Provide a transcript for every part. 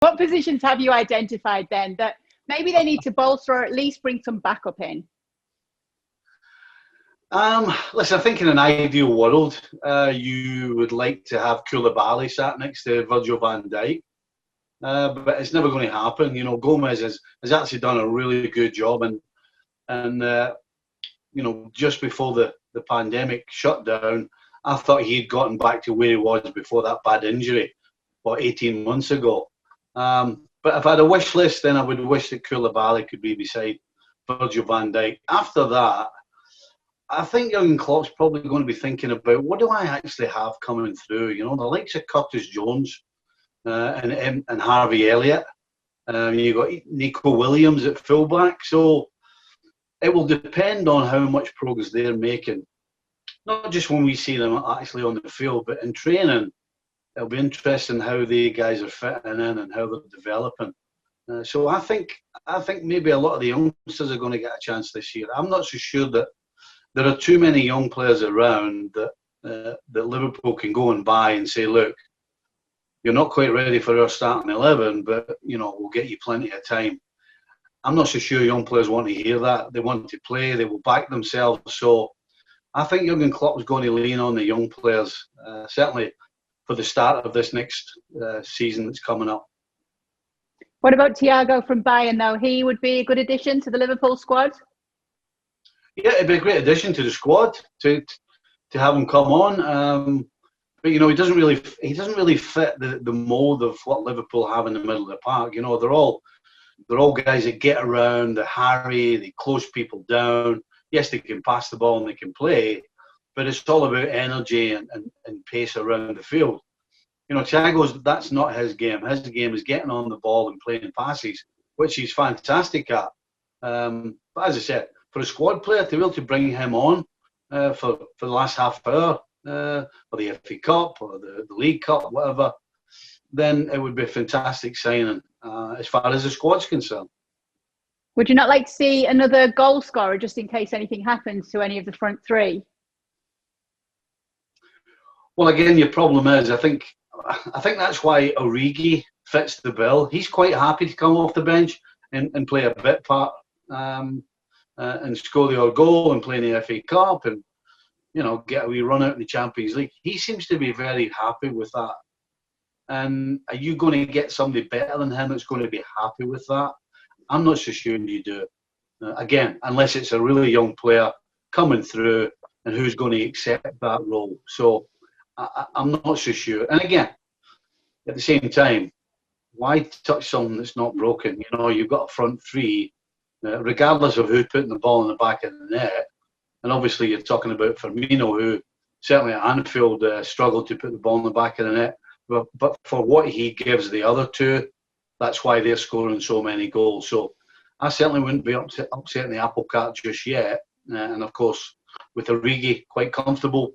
What positions have you identified then that maybe they need to bolster or at least bring some backup in? Listen, I think in an ideal world, you would like to have Koulibaly sat next to Virgil van Dijk. But it's never going to happen. You know, Gomez has actually done a really good job. And you know, just before the pandemic shut down, I thought he'd gotten back to where he was before that bad injury, 18 months ago. But if I had a wish list, then I would wish that Koulibaly could be beside Virgil van Dijk. After that, I think Jurgen Klopp's probably going to be thinking about, what do I actually have coming through? You know, the likes of Curtis Jones and Harvey Elliott. You've got Nicol Williams at fullback. So it will depend on how much progress they're making. Not just when we see them actually on the field, but in training. It'll be interesting how the guys are fitting in and how they're developing. So I think maybe a lot of the youngsters are going to get a chance this year. I'm not so sure that there are too many young players around that Liverpool can go and buy and say, look, you're not quite ready for our starting 11, but you know, we'll get you plenty of time. I'm not so sure young players want to hear that. They want to play. They will back themselves. So I think Jurgen Klopp is going to lean on the young players, certainly for the start of this next season that's coming up. What about Thiago from Bayern, though? He would be a good addition to the Liverpool squad? Yeah, it'd be a great addition to the squad to have him come on. But you know, he doesn't really fit the mold of what Liverpool have in the middle of the park. You know, they're all guys that get around, they harry, they close people down. Yes, they can pass the ball and they can play, but it's all about energy and pace around the field. You know, Thiago's, that's not his game. His game is getting on the ball and playing passes, which he's fantastic at. But as I said, for a squad player to be able to bring him on for the last half hour, or the FA Cup or the League Cup, whatever, then it would be a fantastic signing as far as the squad's concerned. Would you not like to see another goal scorer just in case anything happens to any of the front three? Well, again, your problem is, I think that's why Origi fits the bill. He's quite happy to come off the bench and play a bit part and score the odd goal and play in the FA Cup and, you know, get a wee run out in the Champions League. He seems to be very happy with that. And are you going to get somebody better than him that's going to be happy with that? I'm not so sure you do. Again, unless it's a really young player coming through and who's going to accept that role. So I'm not so sure. And again, at the same time, why touch something that's not broken? You know, you've got a front three, regardless of who's putting the ball in the back of the net. And obviously, you're talking about Firmino, who certainly at Anfield struggled to put the ball in the back of the net. But for what he gives the other two, that's why they're scoring so many goals. So I certainly wouldn't be upsetting the apple cart just yet. And of course, with Origi quite comfortable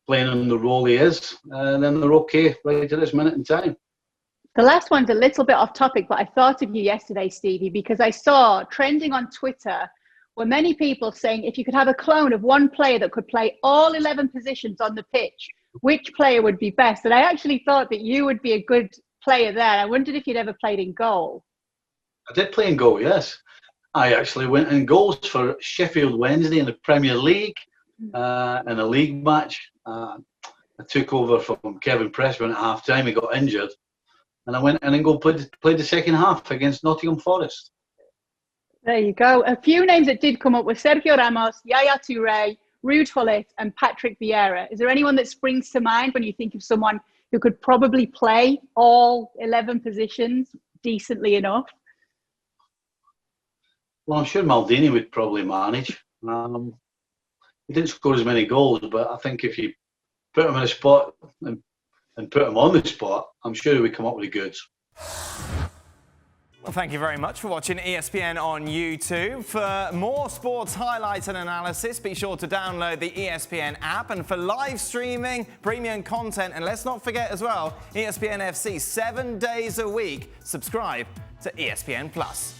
playing in the role he is, then they're okay right at this minute in time. The last one's a little bit off topic, but I thought of you yesterday, Stevie, because I saw trending on Twitter were many people saying if you could have a clone of one player that could play all 11 positions on the pitch, which player would be best? And I actually thought that you would be a good player there. I wondered if you'd ever played in goal. I did play in goal, yes. I actually went in goals for Sheffield Wednesday in the Premier League, in a league match. I took over from Kevin Pressman at half-time. He got injured. And I went in and played the second half against Nottingham Forest. There you go. A few names that did come up were Sergio Ramos, Yaya Touré, Ruud Gullit and Patrick Vieira. Is there anyone that springs to mind when you think of someone who could probably play all 11 positions decently enough? Well, I'm sure Maldini would probably manage. He didn't score as many goals, but I think if you put him in a spot and put him on the spot, I'm sure he would come up with the goods. Well, thank you very much for watching ESPN on YouTube. For more sports highlights and analysis, be sure to download the ESPN app. And for live streaming, premium content, and let's not forget as well, ESPN FC 7 days a week. Subscribe to ESPN Plus.